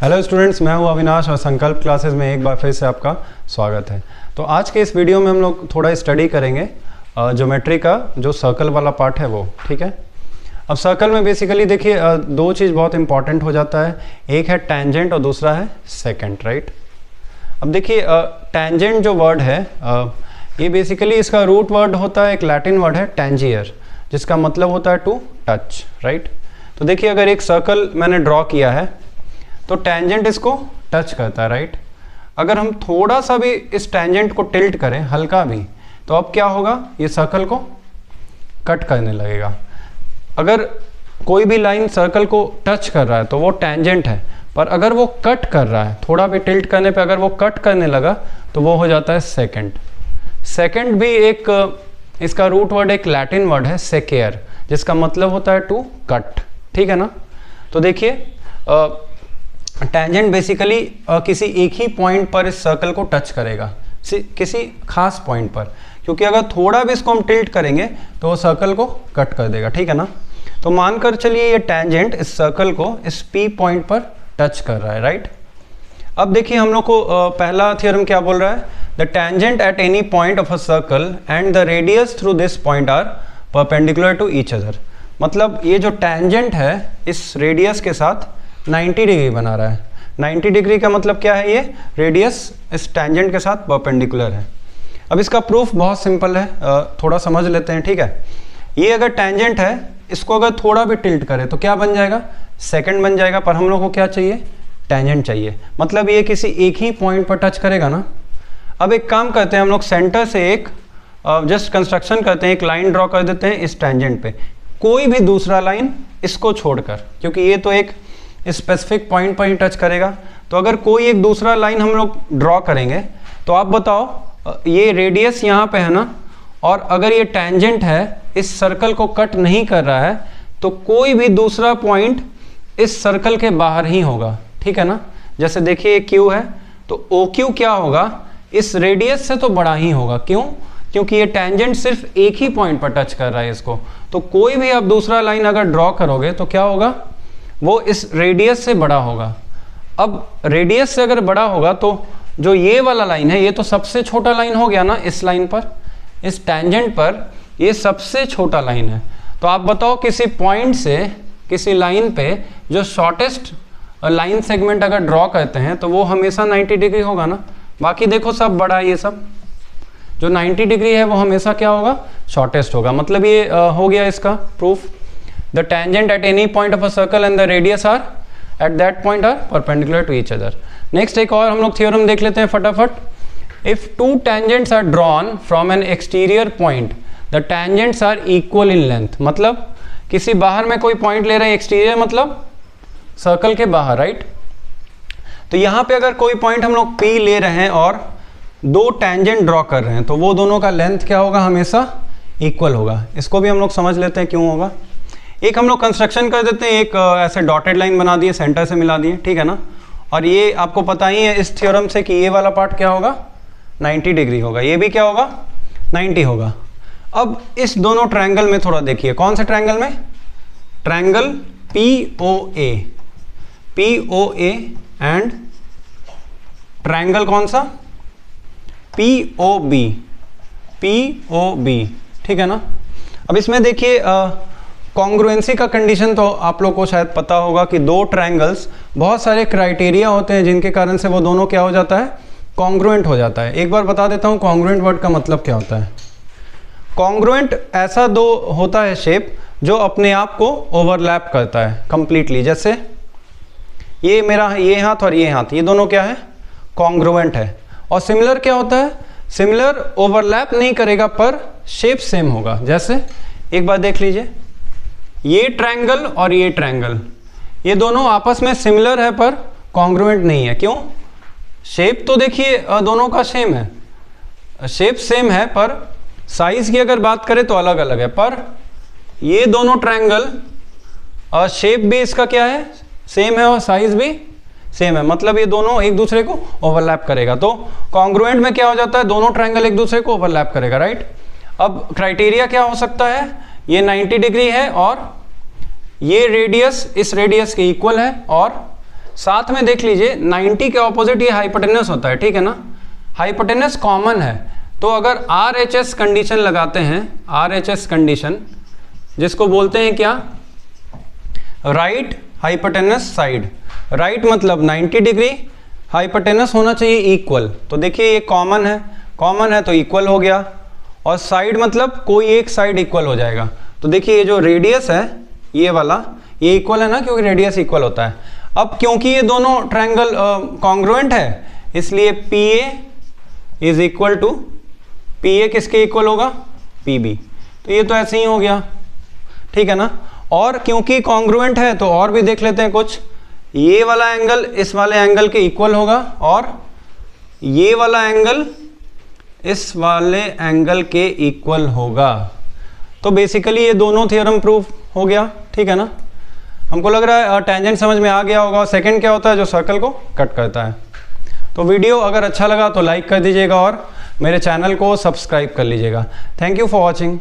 Hello students, मैं हूं अविनाश और संकल्प क्लासेस में एक बार फिर से आपका स्वागत है। तो आज के इस वीडियो में हम लोग थोड़ा स्टडी करेंगे ज्योमेट्री का जो सर्कल वाला पार्ट है वो। ठीक है, अब सर्कल में बेसिकली देखिए दो चीज़ बहुत इंपॉर्टेंट हो जाता है, एक है टेंजेंट और दूसरा है सेकेंड, राइट। अब देखिए टेंजेंट जो वर्ड है ये बेसिकली इसका रूट वर्ड होता है, एक लैटिन वर्ड है टेंजियर, जिसका मतलब होता है टू टच, राइट। तो देखिए अगर एक सर्कल मैंने ड्रॉ किया है तो टेंजेंट इसको टच करता है, राइट। अगर हम थोड़ा सा भी इस टेंजेंट को टिल्ट करें हल्का भी, तो अब क्या होगा, ये सर्कल को कट करने लगेगा। अगर कोई भी लाइन सर्कल को टच कर रहा है तो वो टेंजेंट है, पर अगर वो कट कर रहा है थोड़ा भी टिल्ट करने पे, अगर वो कट करने लगा तो वो हो जाता है सेकेंड। सेकेंड भी एक इसका रूट वर्ड एक लैटिन वर्ड है सेकेयर, जिसका मतलब होता है टू कट, ठीक है ना। तो देखिए टेंजेंट बेसिकली किसी एक ही पॉइंट पर इस सर्कल को टच करेगा, किसी खास पॉइंट पर, क्योंकि अगर थोड़ा भी इसको हम टिल्ट करेंगे तो वो सर्कल को कट कर देगा, ठीक है ना। तो मानकर चलिए ये टेंजेंट इस सर्कल को इस P पॉइंट पर टच कर रहा है, राइट। अब देखिए हम लोग को पहला थ्योरम क्या बोल रहा है, the tangent at any point of a circle and the radius through this point are perpendicular to each other. मतलब ये जो टेंजेंट है इस रेडियस के साथ 90 डिग्री बना रहा है। 90 डिग्री का मतलब क्या है, ये रेडियस इस टेंजेंट के साथ परपेंडिकुलर है। अब इसका प्रूफ बहुत सिंपल है, थोड़ा समझ लेते हैं, ठीक है। ये अगर टेंजेंट है, इसको अगर थोड़ा भी टिल्ट करे तो क्या बन जाएगा, सेकंड बन जाएगा, पर हम लोग को क्या चाहिए, टेंजेंट चाहिए। मतलब ये किसी एक ही पॉइंट पर टच करेगा ना। अब एक काम करते हैं हम लोग, सेंटर से एक जस्ट कंस्ट्रक्शन करते हैं, एक लाइन ड्रॉ कर देते हैं इस टेंजेंट पे, कोई भी दूसरा लाइन इसको छोड़कर, क्योंकि ये तो एक स्पेसिफिक पॉइंट पर ही टच करेगा। तो अगर कोई एक दूसरा लाइन हम लोग ड्रॉ करेंगे तो आप बताओ, ये रेडियस यहाँ पे है ना, और अगर ये टेंजेंट है इस सर्कल को कट नहीं कर रहा है, तो कोई भी दूसरा पॉइंट इस सर्कल के बाहर ही होगा, ठीक है ना। जैसे देखिए ये Q है, तो OQ क्या होगा, इस रेडियस से तो बड़ा ही होगा। क्यों, क्योंकि ये टेंजेंट सिर्फ एक ही पॉइंट पर टच कर रहा है इसको। तो कोई भी आप दूसरा लाइन अगर ड्रॉ करोगे तो क्या होगा, वो इस रेडियस से बड़ा होगा। अब रेडियस से अगर बड़ा होगा तो जो ये वाला लाइन है ये तो सबसे छोटा लाइन हो गया ना, इस लाइन पर, इस टेंजेंट पर ये सबसे छोटा लाइन है। तो आप बताओ किसी पॉइंट से किसी लाइन पे जो शॉर्टेस्ट लाइन सेगमेंट अगर ड्रॉ करते हैं तो वो हमेशा 90 डिग्री होगा ना। बाकी देखो सब बड़ा है, ये सब जो 90 डिग्री है वो हमेशा क्या होगा, शॉर्टेस्ट होगा। मतलब ये हो गया इसका proof. The tangent at any point of a circle and the radius are at that point are perpendicular to each other. Next एक और हम लोग थ्योरम देख लेते हैं फटाफट। If two tangents are drawn from an exterior point, the tangents are equal in length. मतलब किसी बाहर में कोई पॉइंट ले रहे हैं, एक्सटीरियर मतलब सर्कल के बाहर, राइट। तो यहाँ पे अगर कोई पॉइंट हम लोग P ले रहे हैं और दो टेंजेंट ड्रॉ कर रहे हैं तो वो दोनों का लेंथ क्या होगा, हमेशा इक्वल होगा। इसको भी हम लोग समझ लेते हैं क्यों होगा। एक हम लोग कंस्ट्रक्शन कर देते हैं, एक ऐसे डॉटेड लाइन बना दिए, सेंटर से मिला दिए, ठीक है ना। और ये आपको पता ही है इस थ्योरम से कि ये वाला पार्ट क्या होगा, 90 डिग्री होगा, ये भी क्या होगा, 90 होगा। अब इस दोनों ट्रायंगल में थोड़ा देखिए, कौन से ट्रायंगल में, triangle POA, POA and triangle कौन सा, POB, POB, ठीक है ना। अब इसमें देखिए कॉन्ग्रुएंसी का कंडीशन तो आप लोग को शायद पता होगा कि दो ट्रायंगल्स, बहुत सारे क्राइटेरिया होते हैं जिनके कारण से वो दोनों क्या हो जाता है, कॉन्ग्रुएंट हो जाता है। एक बार बता देता हूँ कॉन्ग्रुएंट वर्ड का मतलब क्या होता है। कॉन्ग्रुएंट ऐसा दो होता है शेप जो अपने आप को ओवरलैप करता है कंप्लीटली। जैसे ये मेरा ये हाथ और ये हाथ, ये दोनों क्या है, कॉन्ग्रुएंट है। और सिमिलर क्या होता है, सिमिलर ओवरलैप नहीं करेगा पर शेप सेम होगा। जैसे एक बार देख लीजिए, ये ट्रायंगल और ये ट्रायंगल, ये दोनों आपस में सिमिलर है पर कॉन्ग्रुएंट नहीं है। क्यों, शेप तो देखिए दोनों का सेम है, शेप सेम है, पर साइज की अगर बात करें तो अलग अलग है। पर ये दोनों ट्रायंगल शेप भी इसका क्या है, सेम है, और साइज भी सेम है। मतलब ये दोनों एक दूसरे को ओवरलैप करेगा। तो कॉन्ग्रुएंट में क्या हो जाता है, दोनों ट्रायंगल एक दूसरे को ओवरलैप करेगा, राइट। अब क्राइटेरिया क्या हो सकता है, ये 90 डिग्री है और ये रेडियस इस रेडियस के इक्वल है और साथ में देख लीजिए 90 के ऑपोजिट ये हाइपोटेनस होता है, ठीक है ना, हाइपोटेनस कॉमन है। तो अगर RHS कंडीशन लगाते हैं, RHS कंडीशन जिसको बोलते हैं क्या, राइट हाइपोटेनस साइड, राइट मतलब 90 डिग्री, हाइपोटेनस होना चाहिए इक्वल। तो देखिए ये कॉमन है, कॉमन है तो इक्वल हो गया, और साइड मतलब कोई एक साइड इक्वल हो जाएगा। तो देखिए ये जो रेडियस है ये वाला, ये इक्वल है ना, क्योंकि रेडियस इक्वल होता है। अब क्योंकि ये दोनों ट्रायंगल कॉन्ग्रुएंट है, इसलिए PA is equal to, PA किसके इक्वल होगा, PB। तो ये तो ऐसे ही हो गया, ठीक है ना। और क्योंकि कॉन्ग्रुएंट है तो और भी देख लेते हैं कुछ, ये वाला एंगल इस वाले एंगल के इक्वल होगा, और ये वाला एंगल इस वाले एंगल के इक्वल होगा। तो बेसिकली ये दोनों थ्योरम प्रूव हो गया, ठीक है ना। हमको लग रहा है टेंजेंट समझ में आ गया होगा। सेकंड क्या होता है, जो सर्कल को कट करता है। तो वीडियो अगर अच्छा लगा तो लाइक कर दीजिएगा और मेरे चैनल को सब्सक्राइब कर लीजिएगा। Thank you for watching.